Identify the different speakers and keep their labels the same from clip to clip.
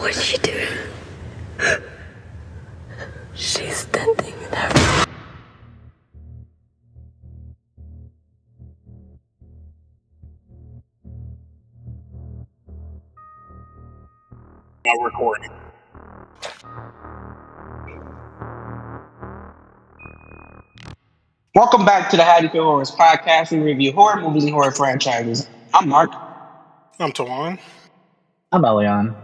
Speaker 1: What's she doing? She's standing there.
Speaker 2: Not recording. Welcome back to the How Do You Feel Horrors podcast. We review horror movies and horror franchises. I'm Mark.
Speaker 3: I'm Tawan.
Speaker 4: I'm Elion.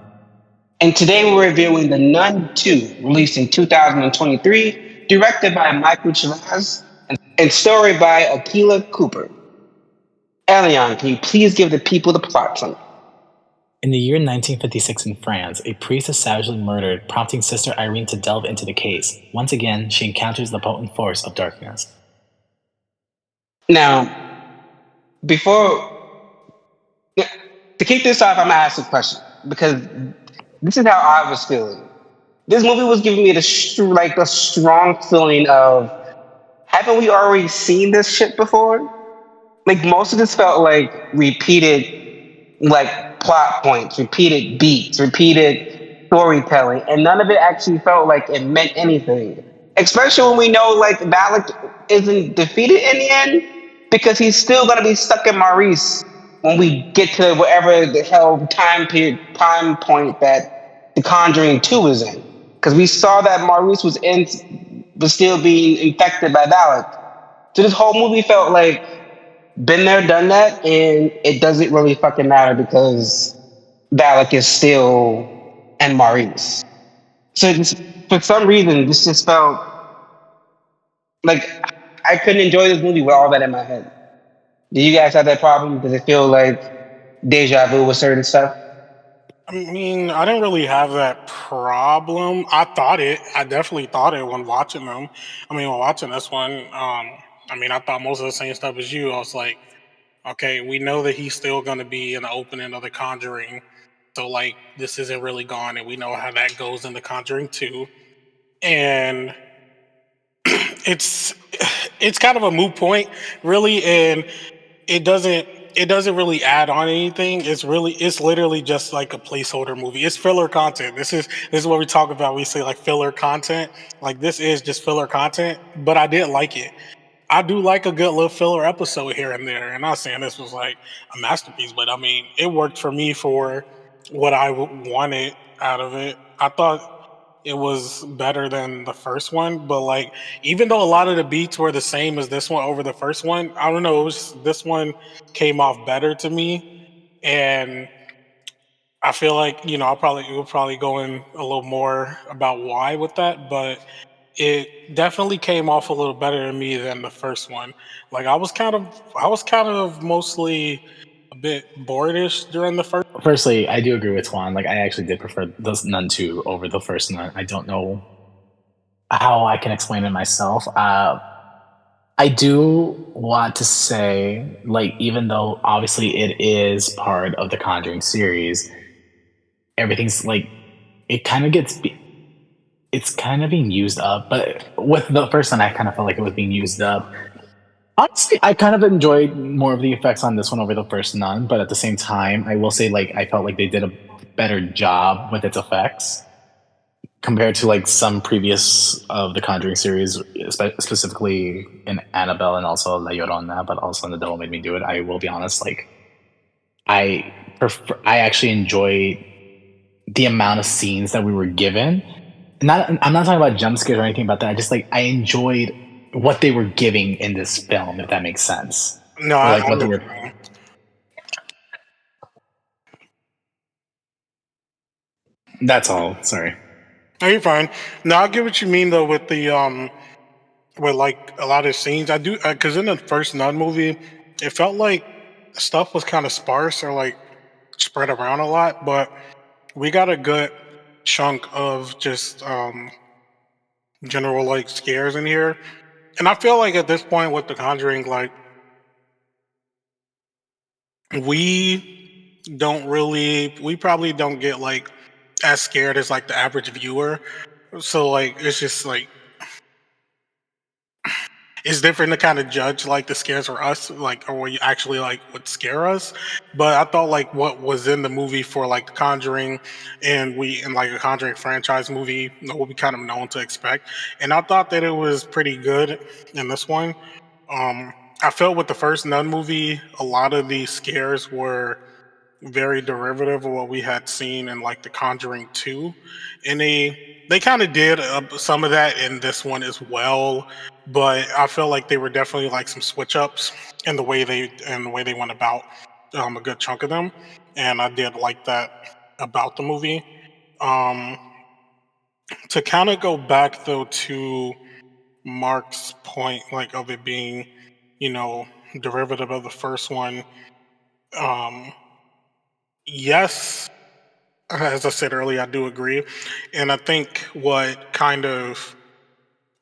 Speaker 2: And today we're reviewing the Nun2, released in 2023, directed by Michael Chavez, and story by Akila Cooper. Elion, can you please give the people the plot summary?
Speaker 4: In the year 1956 in France, a priest is savagely murdered, prompting Sister Irene to delve into the case. Once again, she encounters the potent force of darkness.
Speaker 2: Now, to kick this off, I'm going to ask a question, because this is how I was feeling. This movie was giving me the strong feeling of, haven't we already seen this shit before? Like, most of this felt like repeated, like, plot points, repeated beats, repeated storytelling, and none of it actually felt like it meant anything. Especially when we know, like, Valak isn't defeated in the end, because he's still going to be stuck in Maurice when we get to whatever the hell time point that the Conjuring 2 is in. Because we saw that Maurice was still being infected by Valak. So this whole movie felt like been there, done that, and it doesn't really fucking matter because Valak is still in Maurice. So for some reason, this just felt like I couldn't enjoy this movie with all that in my head. Do you guys have that problem? Does it feel like deja vu with certain stuff?
Speaker 3: I mean, I didn't really have that problem. I definitely thought it when watching them. When watching this one, I thought most of the same stuff as you. I was like, okay, we know that he's still going to be in the opening of The Conjuring. So, like, this isn't really gone, and we know how that goes in The Conjuring 2. And it's kind of a moot point, really, and it doesn't really add on anything. It's literally just like a placeholder movie. It's filler content. This is what we talk about. We say like filler content. Like, this is just filler content, but I did like it. I do like a good little filler episode here and there. And not saying this was like a masterpiece, but I mean, it worked for me for what I wanted out of it. I thought it was better than the first one, but like, even though a lot of the beats were the same as this one over the first one, I don't know, this one came off better to me, and I feel like, we'll probably go in a little more about why with that, but it definitely came off a little better to me than the first one. Like, I was kind of mostly a bit bored-ish during the first.
Speaker 4: Firstly, I do agree with Juan. Like, I actually did prefer the Nun 2 over the first Nun. I don't know how I can explain it myself. I do want to say, like, even though obviously it is part of the Conjuring series, everything's like, it's kind of being used up. But with the first one, I kind of felt like it was being used up. Honestly, I kind of enjoyed more of the effects on this one over the first Nun, but at the same time, I will say, like, I felt like they did a better job with its effects compared to like some previous of the Conjuring series, specifically in Annabelle and also La Llorona, but also in The Devil Made Me Do It. I will be honest, like, I actually enjoyed the amount of scenes that we were given. I'm not talking about jump scares or anything about that. I enjoyed what they were giving in this film, if that makes sense.
Speaker 3: No,
Speaker 4: like
Speaker 3: what
Speaker 4: they were. That's all. Sorry.
Speaker 3: No, you're fine. No, I get what you mean though with the with like a lot of scenes. I do, because in the first Nun movie, it felt like stuff was kind of sparse or like spread around a lot, but we got a good chunk of just general like scares in here. And I feel like at this point with The Conjuring, like, we probably don't get like as scared as like the average viewer. So like, it's just like, it's different to kind of judge like the scares for us, like or what you actually like would scare us. But I thought like what was in the movie for like the Conjuring, and we in like a Conjuring franchise movie, what we kind of known to expect, and I thought that it was pretty good in this one. Um, I felt with the first Nun movie, a lot of these scares were very derivative of what we had seen in like the Conjuring 2, and they kind of did some of that in this one as well, but I felt like they were definitely like some switch ups in the way they went about a good chunk of them, and I did like that about the movie. Um, to kind of go back though to Mark's point, like of it being, you know, derivative of the first one. Um, yes, as I said earlier, I do agree. And I think what kind of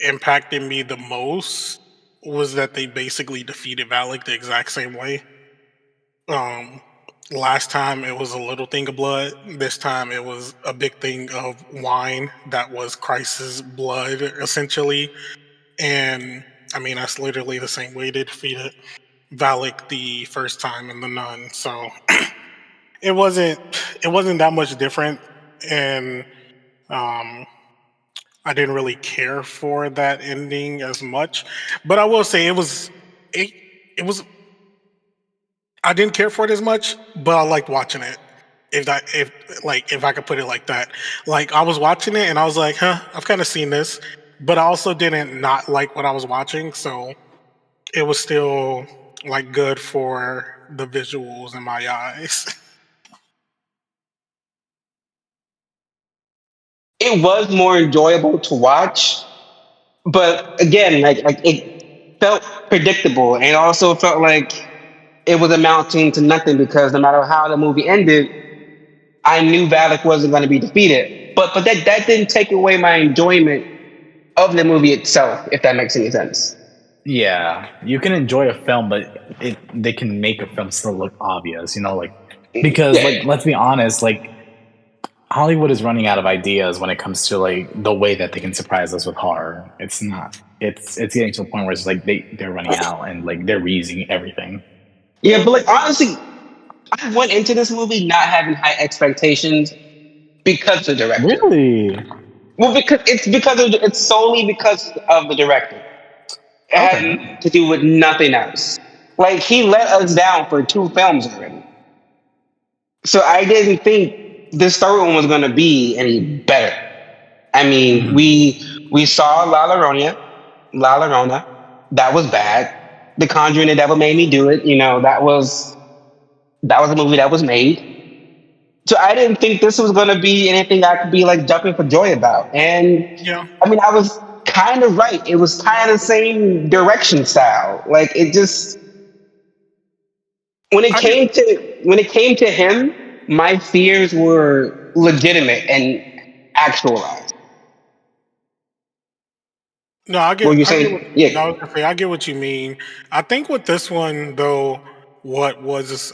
Speaker 3: impacted me the most was that they basically defeated Valak the exact same way. Um, last time it was a little thing of blood. This time it was a big thing of wine that was Christ's blood, essentially. And I mean, that's literally the same way they defeated Valak the first time in the Nun. So it wasn't it wasn't that much different, and um, I didn't really care for that ending as much. But I will say it it was I didn't care for it as much, but I liked watching it. If I could put it like that, like I was watching it and I was like, huh, I've kind of seen this, but I also didn't not like what I was watching, so it was still like good for the visuals in my eyes.
Speaker 2: It was more enjoyable to watch, but again, like it felt predictable, and also felt like it was amounting to nothing because no matter how the movie ended, I knew Valak wasn't going to be defeated. But that didn't take away my enjoyment of the movie itself, if that makes any sense.
Speaker 4: Yeah, you can enjoy a film, but they can make a film still look obvious, you know, like because like
Speaker 2: Yeah.
Speaker 4: let's be honest, like Hollywood is running out of ideas when it comes to like the way that they can surprise us with horror. It's not. It's getting to a point where it's like they're running out and like they're reusing everything.
Speaker 2: Yeah, but like honestly, I went into this movie not having high expectations because of the director.
Speaker 4: Really?
Speaker 2: Well, because it's solely because of the director. It had
Speaker 4: Okay.
Speaker 2: nothing to do with nothing else. Like he let us down for two films already. So I didn't think this third one was gonna be any better. I mean,
Speaker 4: Mhm.
Speaker 2: we saw La Llorona. That was bad. The Conjuring, the Devil Made Me Do It. You know, that was a movie that was made. So I didn't think this was gonna be anything I could be like jumping for joy about. And
Speaker 3: Yeah,
Speaker 2: I mean, I was kind of right. It was kind of the same direction style. Like it just
Speaker 3: I get.
Speaker 2: when it came to him, my fears were legitimate and actualized.
Speaker 3: No, I
Speaker 2: What
Speaker 3: get.
Speaker 2: you
Speaker 3: I get what.
Speaker 2: saying? Yeah.
Speaker 3: No, I was gonna say, I get what you mean. I think with this one though, what was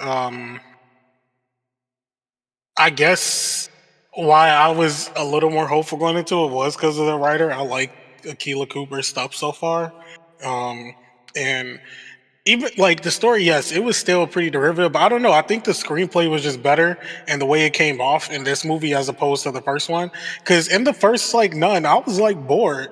Speaker 3: I guess why I was a little more hopeful going into it was because of the writer. I like Akilah Cooper's stuff so far, um, and even like the story, yes, it was still pretty derivative, but I don't know. I think the screenplay was just better and the way it came off in this movie as opposed to the first one. Because in the first like Nun, I was like bored.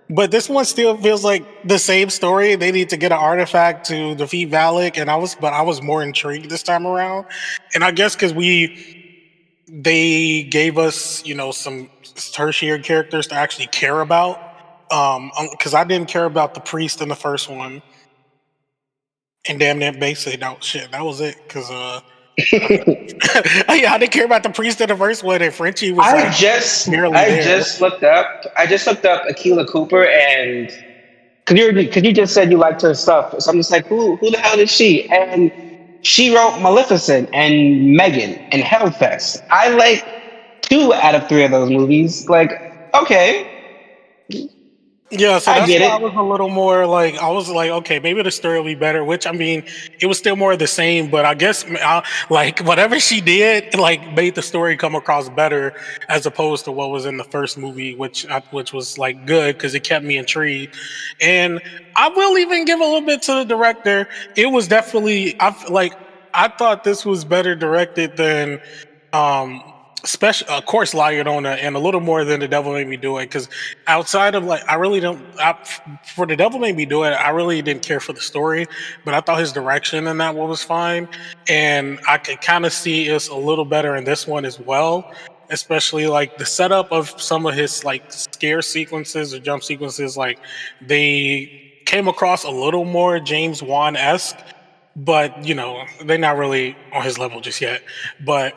Speaker 3: But this one still feels like the same story. They need to get an artifact to defeat Valak, and I was more intrigued this time around. And I guess because they gave us, you know, some tertiary characters to actually care about. Because I didn't care about the priest in the first one, and damn that basically no shit. That was it. Cause yeah, I didn't care about the priest in the first one, and Frenchie was like barely there.
Speaker 2: I just looked up Akilah Cooper and because you just said you liked her stuff, so I'm just like, who the hell is she? And she wrote Maleficent and Megan and Hellfest. I like two out of three of those movies. Like, okay,
Speaker 3: Yeah, so
Speaker 2: I
Speaker 3: that's
Speaker 2: get
Speaker 3: why I
Speaker 2: it.
Speaker 3: was a little more like, I was like, okay, maybe the story will be better. Which, I mean, it was still more of the same, but I guess like whatever she did, like made the story come across better as opposed to what was in the first movie, which was like good because it kept me intrigued. And I will even give a little bit to the director. It was definitely I thought this was better directed than special, of course, La Llorona, and a little more than The Devil Made Me Do It. Because outside of I really don't. For The Devil Made Me Do It, I really didn't care for the story, but I thought his direction in that one was fine, and I could kind of see it's a little better in this one as well. Especially like the setup of some of his like scare sequences or jump sequences, like they came across a little more James Wan esque, but they're not really on his level just yet. But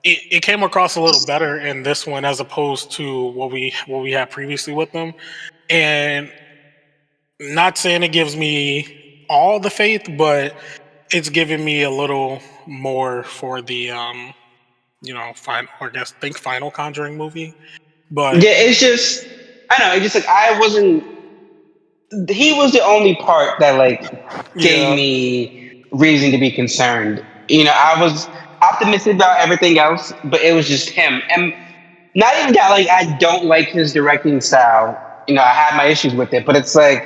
Speaker 3: it came across a little better in this one as opposed to what we had previously with them. And not saying it gives me all the faith, but it's giving me a little more for the final, or I guess final Conjuring movie. But
Speaker 2: Yeah, it's just I know. It's just like I wasn't. He was the only part that gave
Speaker 3: yeah,
Speaker 2: me reason to be concerned. I was optimistic about everything else, but it was just him. And not even that I don't like his directing style. I have my issues with it, but it's like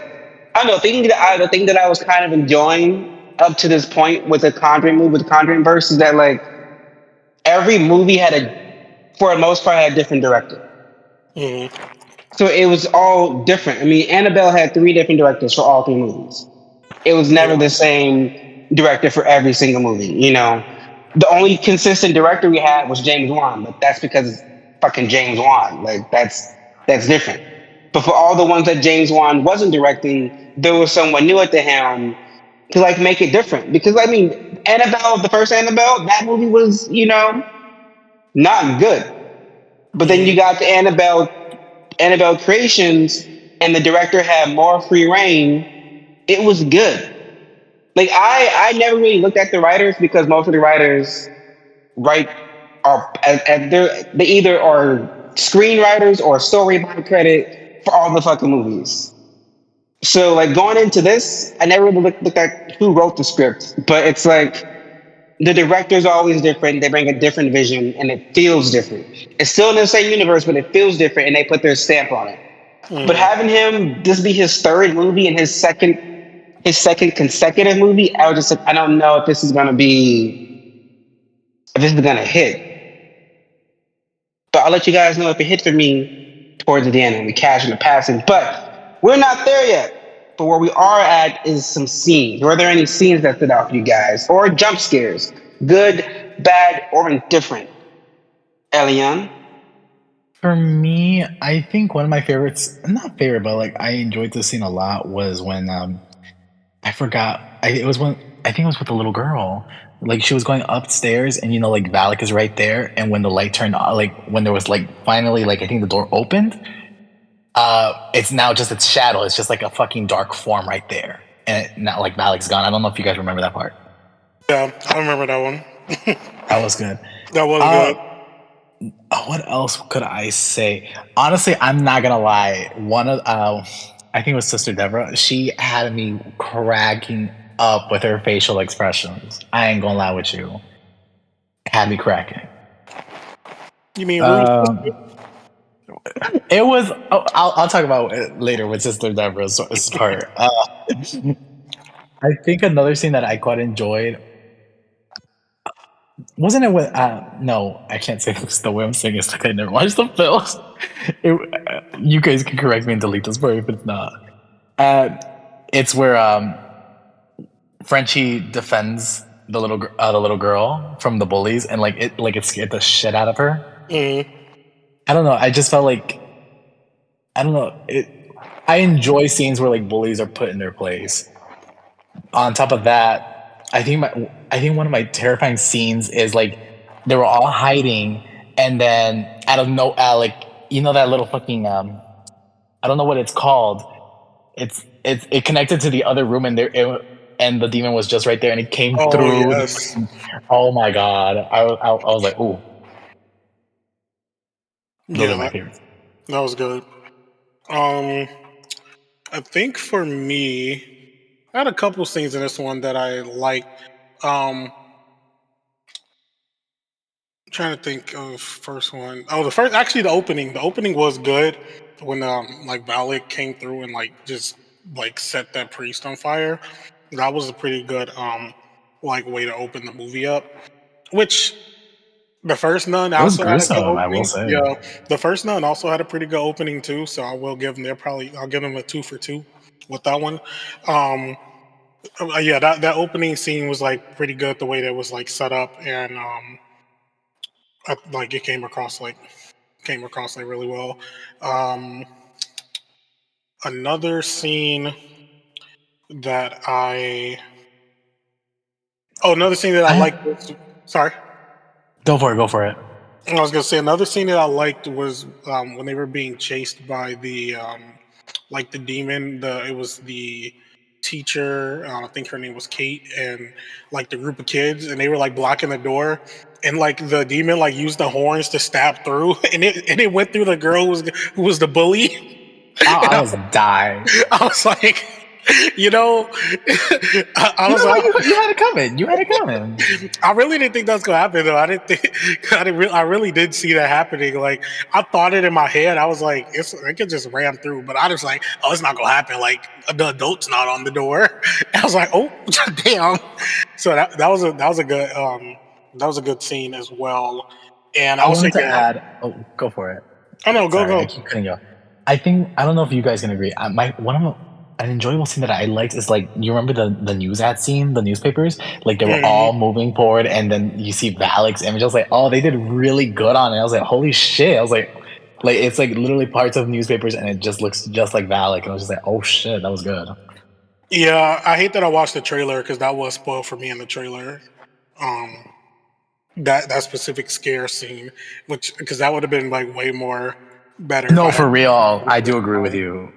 Speaker 2: I don't know. The thing that I was kind of enjoying up to this point with the Conjuring movie, with the Conjuring verse, is that every movie for the most part, had a different director.
Speaker 3: mhm,
Speaker 2: So it was all different. I mean, Annabelle had three different directors for all three movies. It was never
Speaker 3: yeah,
Speaker 2: the same director for every single movie. The only consistent director we had was James Wan, but that's because it's fucking James Wan. That's different. But for all the ones that James Wan wasn't directing, there was someone new at the helm to make it different. Because I mean, Annabelle, the first Annabelle, that movie was not good. But then you
Speaker 3: mhm,
Speaker 2: got the Annabelle Creations, and the director had more free reign. It was good. I never really looked at the writers because most of the writers write are at they either are screenwriters or storyboard credit for all the fucking movies. So going into this, I never really looked at who wrote the script, but it's the director's always different. They bring a different vision, and it feels different. It's still in the same universe, but it feels different, and they put their stamp on it. But
Speaker 3: mhm.
Speaker 2: having him this be his third movie and his second consecutive movie, I was just like, I don't know if this is gonna hit. But I'll let you guys know if it hit for me towards the end and we cash in the passing. But we're not there yet. But where we are at is some scenes. Were there any scenes that stood out for you guys? Or jump scares? Good, bad, or indifferent? Elian?
Speaker 4: For me, I think one of my favorites, not favorite, but I enjoyed this scene a lot was when I forgot. It was when I think it was with the little girl. She was going upstairs, and Valak is right there. And when the light turned on, when there was finally I think the door opened. It's now just its shadow. It's just a fucking dark form right there, and now Valak's gone. I don't know if you guys remember that part.
Speaker 3: Yeah, I remember that one.
Speaker 4: That was good.
Speaker 3: That was
Speaker 4: Uh,
Speaker 3: good.
Speaker 4: what else could I say? Honestly, I'm not gonna lie. One of I think it was Sister Deborah. She had me cracking up with her facial expressions. I ain't gonna lie with you. Had me cracking.
Speaker 3: You mean Ruth?
Speaker 4: Um, it was. Oh, I'll talk about it later with Sister Deborah's part. I think another scene that I quite enjoyed wasn't it with. No, I can't say this. The way I'm saying is I never watched the film. You guys can correct me and delete this part if it's not. Uh, it's where Frenchie defends the little girl from the bullies, and it scared the shit out of her.
Speaker 3: Mhm.
Speaker 4: I don't know. I just felt I don't know. I enjoy scenes where bullies are put in their place. On top of that, I think one of my terrifying scenes is they were all hiding, and then out of no that little fucking I don't know what it's called. It connected to the other room, and and the demon was just right there, and it came
Speaker 3: Oh
Speaker 4: through.
Speaker 3: yes,
Speaker 4: Oh my god! I was like, ooh, those
Speaker 3: yeah,
Speaker 4: are my favorites.
Speaker 3: that was good. Um, I think for me, I had a couple scenes in this one that I liked. Trying to think of first one. Oh, the first actually the opening. The opening was good when like Valak came through and like just like set that priest on fire. That was a pretty good like way to open the movie up. Which the first Nun
Speaker 4: It was
Speaker 3: also had a good
Speaker 4: gruesome, I will
Speaker 3: opening.
Speaker 4: say.
Speaker 3: Yeah, the first Nun also had a pretty good opening too. So I will give them. I'll give them a 2 for 2 with that one. Um, yeah, that opening scene was like pretty good. The way that was like set up and like it came across like really well. Um, Another scene that another scene that I liked was sorry.
Speaker 4: Go for it.
Speaker 3: I was gonna say another scene that I liked was when they were being chased by the like the demon. It was the teacher. I think her name was Kate, and like the group of kids, and they were like blocking the door. And like the demon like used the horns to stab through, and it went through the girl who was the bully.
Speaker 4: I was dying.
Speaker 3: I was like, you know, I
Speaker 4: You
Speaker 3: was
Speaker 4: know what?
Speaker 3: like,
Speaker 4: You had it coming. You had it coming.
Speaker 3: I really didn't think that was gonna happen though. I didn't think I really did see that happening. Like I thought it in my head. I was like, it could just ram through, but I was like, oh, it's not gonna happen. Like the adult's not on the door. I was like, oh, damn. So that was a good scene as well. And
Speaker 4: I
Speaker 3: also,
Speaker 4: wanted to
Speaker 3: yeah.
Speaker 4: add. Oh, go for it.
Speaker 3: Oh no,
Speaker 4: Sorry, I
Speaker 3: go.
Speaker 4: keep cutting you off. I don't know if you guys can agree. An enjoyable scene that I liked is like you remember the news ad scene, the newspapers, like they were
Speaker 3: Mhm.
Speaker 4: all moving forward, and then you see Valak's image. I was like, oh, they did really good on it. I was like, holy shit! I was like it's like literally parts of newspapers, and it just looks just like Valak, and I was just like, oh shit, that was good.
Speaker 3: Yeah, I hate that I watched the trailer because that was spoiled for me in the trailer. Um, that specific scare scene, which because that would have been like way more better if
Speaker 4: No,
Speaker 3: I had.
Speaker 4: for real, I do agree with you.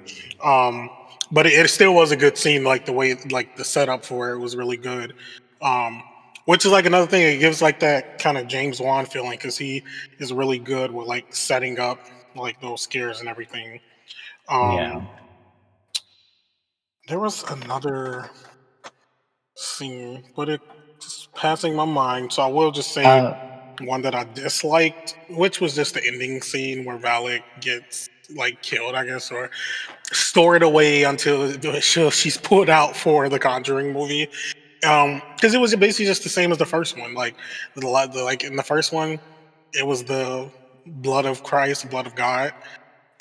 Speaker 3: Um, but it still was a good scene. Like the way, like the setup for it was really good. Um, which is like another thing. It gives like that kind of James Wan feeling because he is really good with like setting up like those scares and everything.
Speaker 4: Yeah.
Speaker 3: Um, there was another scene, but it's passing my mind. So I will just say
Speaker 4: Uh,
Speaker 3: one that I disliked, which was just the ending scene where Valak gets like killed, I guess, or stored away until she's put out for the Conjuring movie. Because it was basically just the same as the first one. Like like in the first one, it was the blood of Christ, blood of God.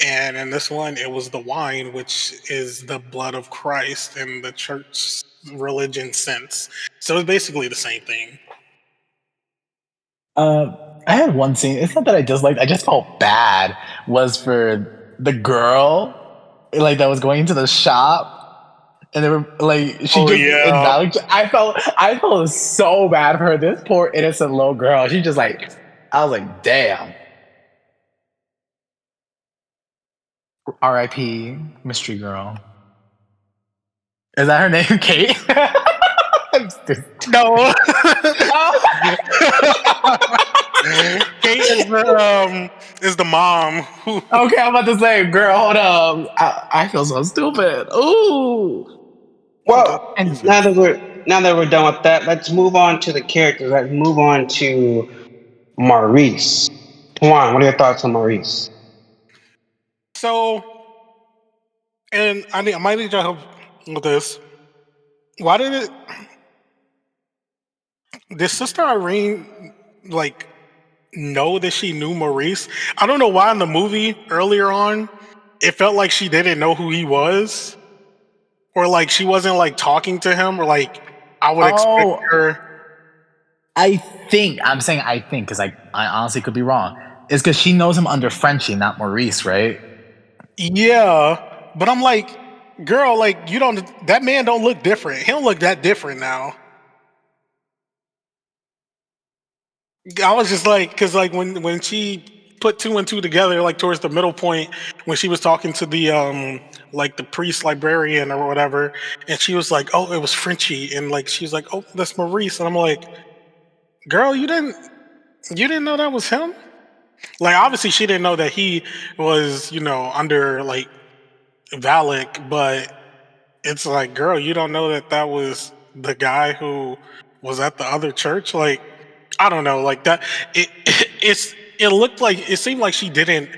Speaker 3: And in this one, it was the wine, which is the blood of Christ in the church religion sense. So it's basically the same thing.
Speaker 4: I had one scene. It's not that I disliked. I just felt bad. Was for the girl, like that was going into the shop, and they were like, she
Speaker 3: Oh
Speaker 4: just in
Speaker 3: yeah,
Speaker 4: Valley. I felt so bad for her. This poor innocent little girl. She just like, I was like, damn. R.I.P. Mystery Girl. Is that her name, Kate?
Speaker 3: no.
Speaker 4: Oh.
Speaker 3: Kate is the mom who.
Speaker 4: Okay, I'm about to say, girl, hold up. I feel so stupid. Ooh.
Speaker 2: Well,
Speaker 4: And
Speaker 2: now that we're done with that, let's move on to the characters. Let's move on to Maurice. Juan, what are your thoughts on Maurice?
Speaker 3: So, and I might need your help with this. Why did Sister Irene like know that she knew Maurice? I don't know why in the movie earlier on it felt like she didn't know who he was, or like she wasn't like talking to him, or like I would expect
Speaker 4: oh,
Speaker 3: her.
Speaker 4: I'm saying I think because I honestly could be wrong. It's because she knows him under Frenchie, not Maurice, right?
Speaker 3: Yeah, but I'm like, girl, like you don't. That man don't look different. He don't look that different now. I was just like, because like when she put two and two together, like towards the middle point, when she was talking to the like the priest librarian or whatever, and she was like, "Oh, it was Frenchie," and like she's like, "Oh, that's Maurice," and I'm like, "Girl, you didn't know that was him?" Like obviously she didn't know that he was under like Valak, but it's like, girl, you don't know that was the guy who was at the other church. Like, I don't know, like that. It it looked like it seemed like she didn't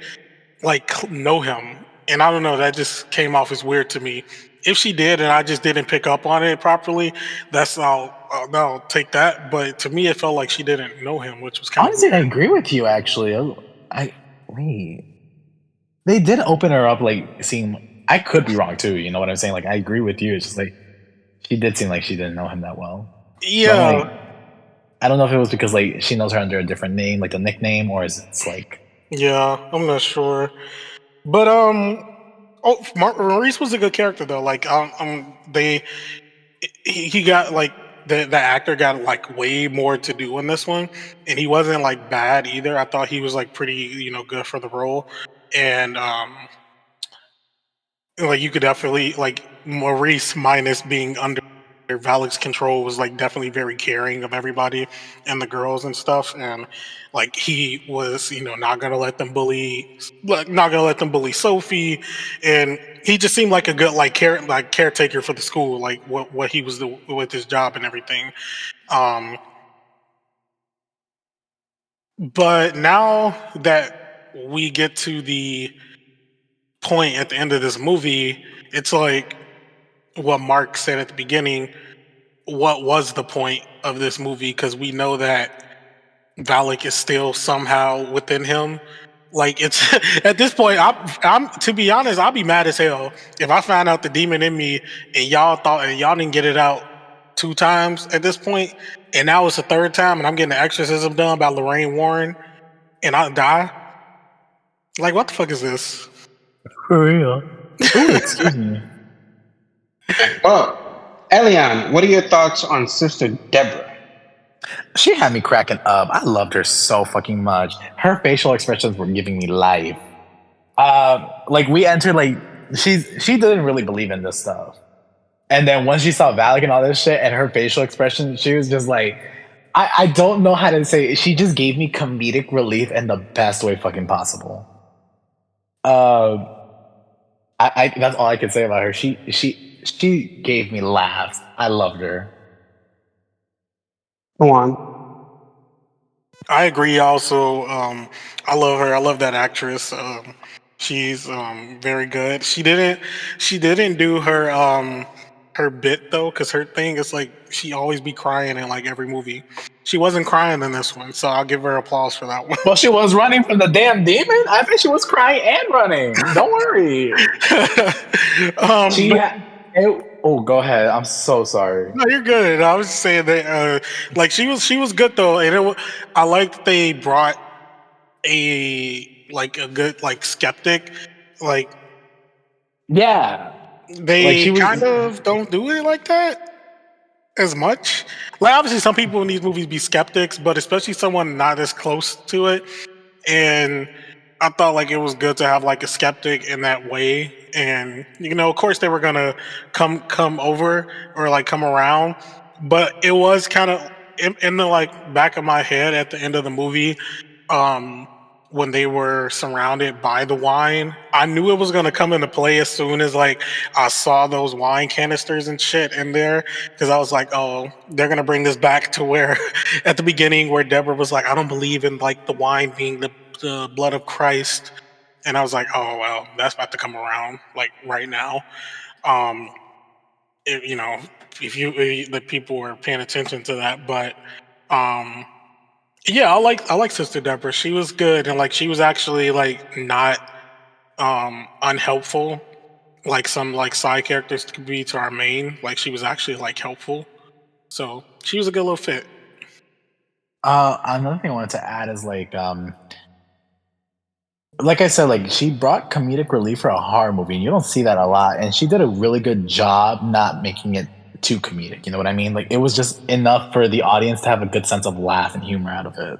Speaker 3: like know him, and I don't know. That just came off as weird to me. If she did, and I just didn't pick up on it properly, I'll take that. But to me, it felt like she didn't know him, which was kind of
Speaker 4: Honestly, I
Speaker 3: weird.
Speaker 4: agree with you. Actually, I wait. They did open her up, like seeing. I could be wrong too. You know what I'm saying? Like, I agree with you. It's just like she did seem like she didn't know him that well. So I'm
Speaker 3: Yeah,
Speaker 4: like, I don't know if it was because like she knows her under a different name, like a nickname, or is it's like
Speaker 3: yeah, I'm not sure. But Maurice was a good character though. Like, he got like the actor got like way more to do in this one, and he wasn't like bad either. I thought he was like pretty, good for the role, and like you could definitely like Maurice minus being under Valak's control was like definitely very caring of everybody and the girls and stuff, and like he was not gonna let them bully Sophie, and he just seemed like a good caretaker for the school, like what he was doing with his job and everything. Um, but now that we get to the point at the end of this movie, it's like what Mark said at the beginning. What was the point of this movie? Because we know that Valak is still somehow within him. Like it's at this point, I'm to be honest, I'll be mad as hell if I found out the demon in me and y'all didn't get it out 2 times at this point, and now it's the third time, and I'm getting the exorcism done by Lorraine Warren, and I die. Like, what the fuck is this?
Speaker 4: for real. Ooh, excuse me.
Speaker 2: Well, Elian, what are your thoughts on Sister Deborah?
Speaker 4: She had me cracking up. I loved her so fucking much. Her facial expressions were giving me life. Like we entered, like she didn't really believe in this stuff, and then once she saw Valak and all this shit, and her facial expression, she was just like, I don't know how to say it. She just gave me comedic relief in the best way fucking possible. Um, I that's all I can say about her. She gave me laughs. I loved her.
Speaker 2: Go on.
Speaker 3: I agree. Also, I love her. I love that actress. She's very good. She didn't do her bit though, because her thing is like she always be crying in like every movie. She wasn't crying in this one, so I'll give her applause for that one.
Speaker 4: Well, she was running from the damn demon. I think she was crying and running. Don't worry. She.
Speaker 3: But
Speaker 4: Oh, go ahead. I'm so sorry.
Speaker 3: no, you're good. I was just saying that, like she was good though, and I like that they brought a good like skeptic, like
Speaker 4: Yeah, like
Speaker 3: they
Speaker 4: she was.
Speaker 3: kind of don't do it like that as much. Like obviously, some people in these movies be skeptics, but especially someone not as close to it. And I thought like it was good to have like a skeptic in that way. And of course, they were gonna come over or like come around, but it was kind of in the like back of my head at the end of the movie. Um, when they were surrounded by the wine, I knew it was gonna come into play as soon as like I saw those wine canisters and shit in there, because I was like, oh, they're gonna bring this back to where at the beginning where Deborah was like, I don't believe in like the wine being the blood of Christ, and I was like, oh well, that's about to come around like right now. Um, if, if the people were paying attention to that, but um yeah, I like Sister Deborah. She was good, and like she was actually like not unhelpful like some like side characters could be to our main. Like she was actually like helpful. So she was a good little fit.
Speaker 4: Another thing I wanted to add is like I said, like she brought comedic relief for a horror movie, and you don't see that a lot. And she did a really good job not making it too comedic. You know what I mean? Like it was just enough for the audience to have a good sense of laugh and humor out of it.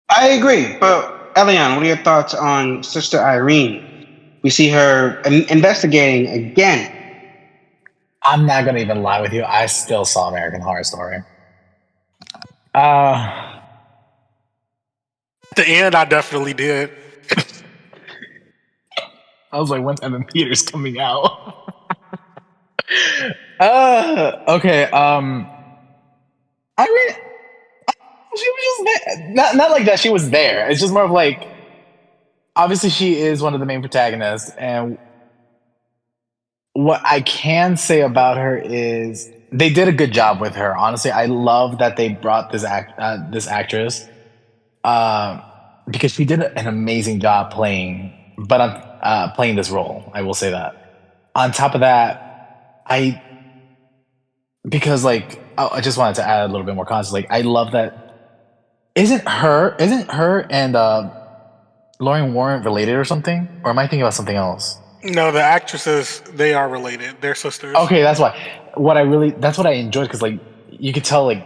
Speaker 2: I agree, but Elian, what are your thoughts on Sister Irene? We see her investigating again.
Speaker 4: I'm not gonna even lie with you. I still saw American Horror Story. Uh,
Speaker 3: At the end, I definitely did.
Speaker 4: I was like, when's Evan Peters coming out? Okay. I mean, she was just there. Not like that. She was there. It's just more of like, obviously, she is one of the main protagonists, and what I can say about her is they did a good job with her. Honestly, I love that they brought this actress because she did an amazing job playing this role. I will say that. On top of that, because like I just wanted to add a little bit more context. Like I love that. Isn't her and Lauren Warren related or something? Or am I thinking about something else?
Speaker 3: No, the actresses, they are related. They're sisters.
Speaker 4: Okay, that's why. That's what I enjoyed because like you could tell like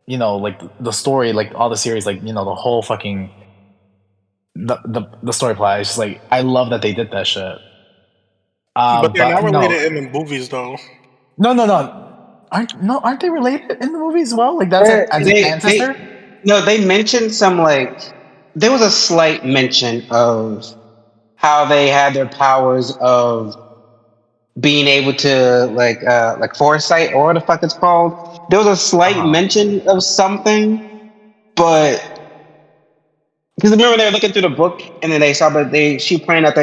Speaker 4: like the story, like all the series, like the whole fucking the story plot. It's just like I love that they did that shit.
Speaker 3: But they're not
Speaker 4: no,
Speaker 3: related in the movies though.
Speaker 4: no. Aren't they related in the movie as well? Like that's an ancestor?
Speaker 2: No, they mentioned some there was a slight mention of how they had their powers of being able to like foresight or what the fuck it's called. There was a slight mention of something, but because remember they were looking through the book and then they saw that she pointed at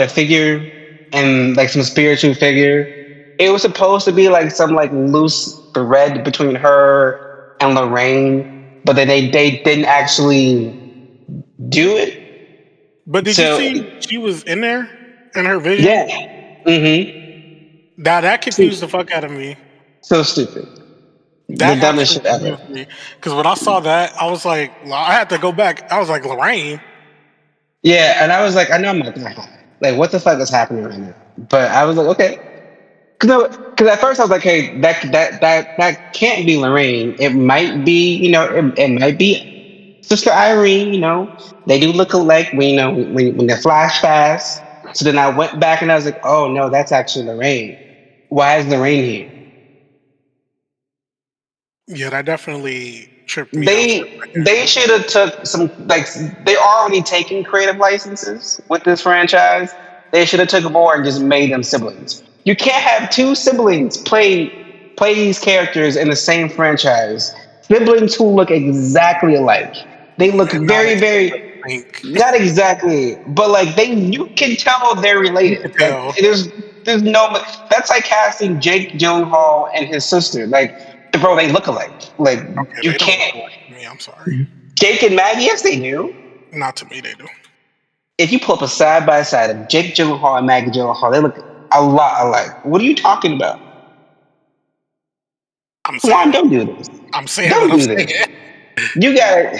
Speaker 2: a figure and like some spiritual figure. It was supposed to be like some like loose thread between her and Lorraine, but then they didn't actually do it.
Speaker 3: But did you see she was in there in her vision?
Speaker 2: Yeah. Mm-hmm.
Speaker 3: That confused the fuck out of me.
Speaker 2: So stupid.
Speaker 3: That
Speaker 2: the dumbest shit ever.
Speaker 3: Because when I saw that, I was like, I had to go back. I was like, Lorraine.
Speaker 2: Yeah, and I was like, I know I'm not gonna happen. Like, what the fuck is happening right now? But I was like, okay. Because at first I was like, hey, that can't be Lorraine. It might be, it might be Sister Irene. They do look alike when they flash fast. So then I went back and I was like, oh no, that's actually Lorraine. Why is Lorraine here?
Speaker 3: Yeah, that definitely tripped me
Speaker 2: They should have took some they're already taking creative licenses with this franchise. They should have took more and just made them siblings. You can't have two siblings play these characters in the same franchise. Siblings who look exactly alike. They look very not exactly, but like you can tell they're related. Like, there's no that's like casting Jake Gyllenhaal and his sister. Like, bro, they look alike. Like you can't.
Speaker 3: Me, I'm sorry.
Speaker 2: Jake and Maggie, yes, they do.
Speaker 3: Not to me, they do.
Speaker 2: If you pull up a side by side of Jake Gyllenhaal and Maggie Gyllenhaal, they look a lot alike. What are you talking about?
Speaker 3: I'm saying,
Speaker 2: Juan, don't do this.
Speaker 3: I'm saying,
Speaker 2: don't do this. You got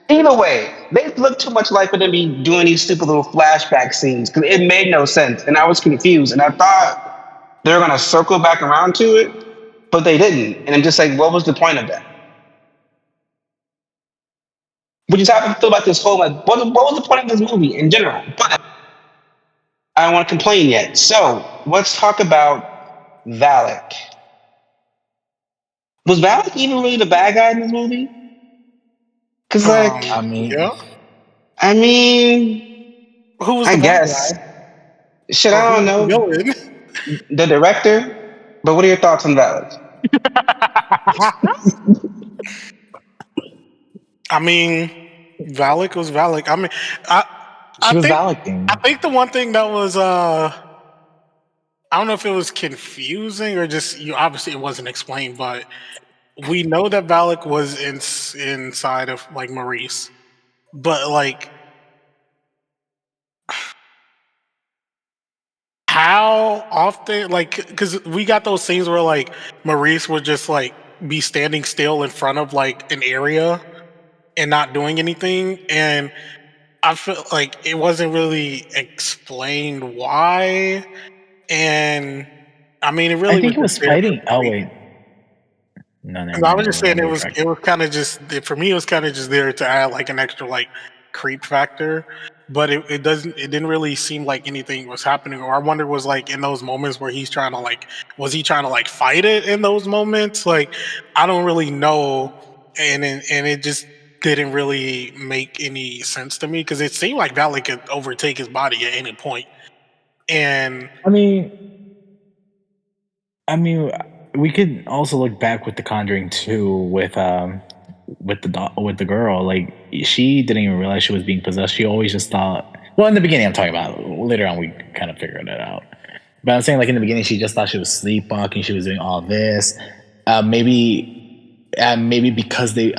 Speaker 2: either way. They look too much like for them to be doing these stupid little flashback scenes because it made no sense, and I was confused, and I thought they were gonna circle back around to it, but they didn't, and I'm just like, what was the point of that? What you have to feel about this whole what was the point of this movie in general? But I don't want to complain yet. So let's talk about Valak. Was Valak even really the bad guy in this movie? Because
Speaker 4: I mean,
Speaker 3: who was
Speaker 2: I
Speaker 3: the
Speaker 2: guess.
Speaker 3: bad guy?
Speaker 2: Shit, I don't know. The director. But what are your thoughts on Valak?
Speaker 3: I mean, Valak was Valak. I mean, I think the one thing that was I don't know if it was confusing or just obviously it wasn't explained, but we know that Valak was inside of like Maurice, but like how often, like, because we got those scenes where like Maurice would just like be standing still in front of like an area and not doing anything, and I feel like it wasn't really explained why. And I mean, it really.
Speaker 4: I think it was fighting. Oh wait,
Speaker 3: no. I was just saying it was kind of just for me. It was kind of just there to add like an extra like creep factor, but it didn't really seem like anything was happening. Or I wonder was like in those moments where he's trying to like was he trying to like fight it in those moments? Like I don't really know, and it just didn't really make any sense to me because it seemed like Valak could overtake his body at any point. And
Speaker 4: I mean, we could also look back with the Conjuring 2 with the girl. Like she didn't even realize she was being possessed. She always just thought. Well, in the beginning, I'm talking about. Later on, we kind of figured it out. But I'm saying, like in the beginning, she just thought she was sleepwalking. She was doing all this. Maybe because they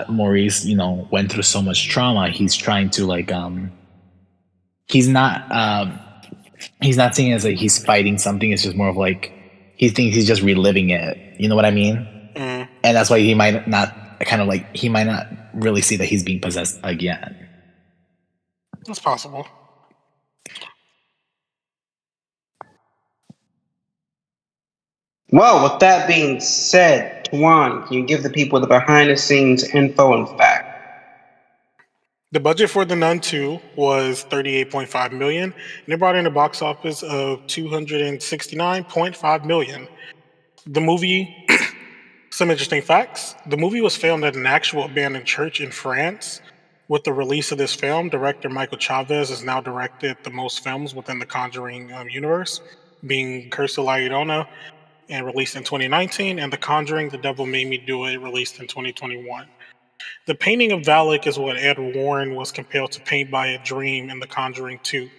Speaker 4: Maurice, went through so much trauma, he's trying to he's not seeing it as like he's fighting something. It's just more of like he thinks he's just reliving it. You know what I mean?
Speaker 3: Mm.
Speaker 4: And that's why he might not really see that he's being possessed again.
Speaker 3: That's possible.
Speaker 2: Well, with that being said, Tuan, can you give the people the behind-the-scenes info and fact?
Speaker 3: The budget for The Nun 2 was $38.5 million, and it brought in a box office of $269.5 million. The movie, some interesting facts. The movie was filmed at an actual abandoned church in France. With the release of this film, director Michael Chavez has now directed the most films within the Conjuring universe, being Curse of La Llorona, and released in 2019, and The Conjuring, The Devil Made Me Do It, released in 2021. The painting of Valak is what Ed Warren was compelled to paint by a dream in The Conjuring 2.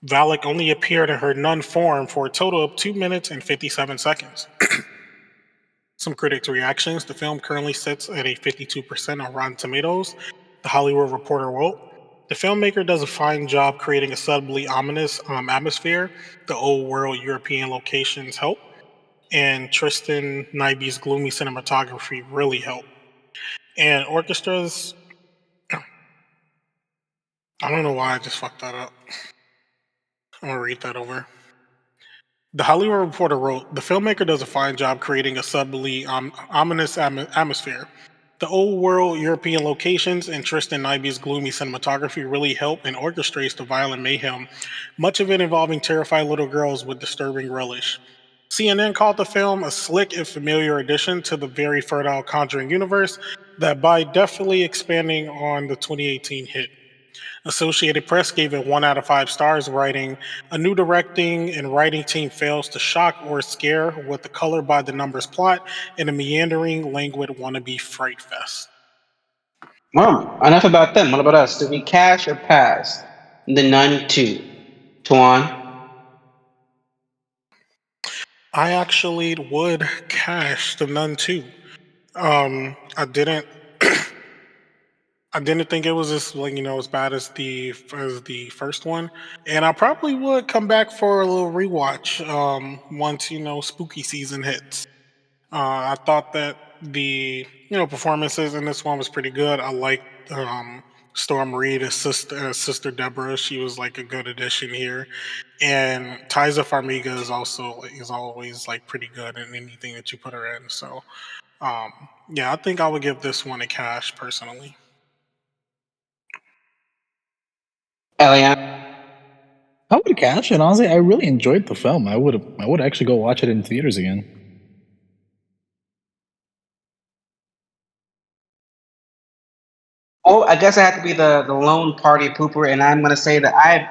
Speaker 3: Valak only appeared in her nun form for a total of 2 minutes and 57 seconds. Some critics' reactions. The film currently sits at a 52% on Rotten Tomatoes. The Hollywood Reporter wrote, "The filmmaker does a fine job creating a subtly ominous atmosphere. The old world European locations help, and Tristan Nyby's gloomy cinematography really helped. And orchestras, I don't know why I just fucked that up. I'm gonna read that over. The Hollywood Reporter wrote, "The filmmaker does a fine job creating a subtly ominous atmosphere. The old world European locations and Tristan Nyby's gloomy cinematography really help and orchestrates the violent mayhem, much of it involving terrified little girls with disturbing relish." CNN called the film a slick and familiar addition to the very fertile Conjuring universe that by definitely expanding on the 2018 hit. Associated Press gave it 1 out of 5 stars, writing, "A new directing and writing team fails to shock or scare with the color by the numbers plot and a meandering, languid wannabe fright fest."
Speaker 2: Well, enough about them. What about us? Did we cash or pass The Nun 2? Tuan?
Speaker 3: I actually would cash The Nun 2. I didn't I didn't think it was as bad as the first one, and I probably would come back for a little rewatch once spooky season hits. I thought that the performances in this one was pretty good. I liked Storm Reed as sister Deborah. She was like a good addition here, and Tiza Farmiga is always like pretty good in anything that you put her in. So yeah, I think I would give this one a cash personally.
Speaker 2: Elian?
Speaker 4: I would cash it. Honestly, I really enjoyed the film. I would actually go watch it in theaters again.
Speaker 2: Oh, I guess I have to be the lone party pooper, and I'm going to say that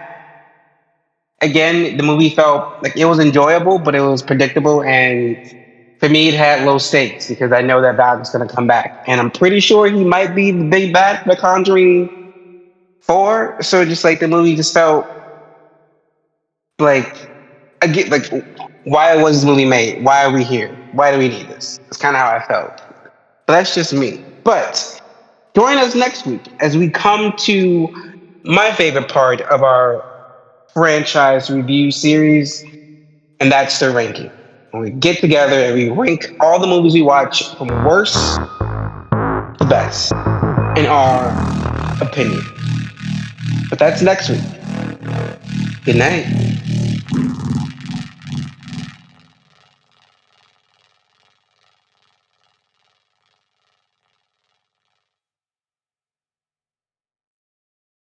Speaker 2: the movie felt like it was enjoyable, but it was predictable, and for me, it had low stakes because I know that Val is going to come back, and I'm pretty sure he might be the big bad for Conjuring 4. So just like the movie just felt like, I get like, why was this movie made? Why are we here? Why do we need this? That's kind of how I felt. But that's just me. But join us next week as we come to my favorite part of our franchise review series, and that's the ranking. When we get together and we rank all the movies we watch from worst to best in our opinion. But that's next week. Good night.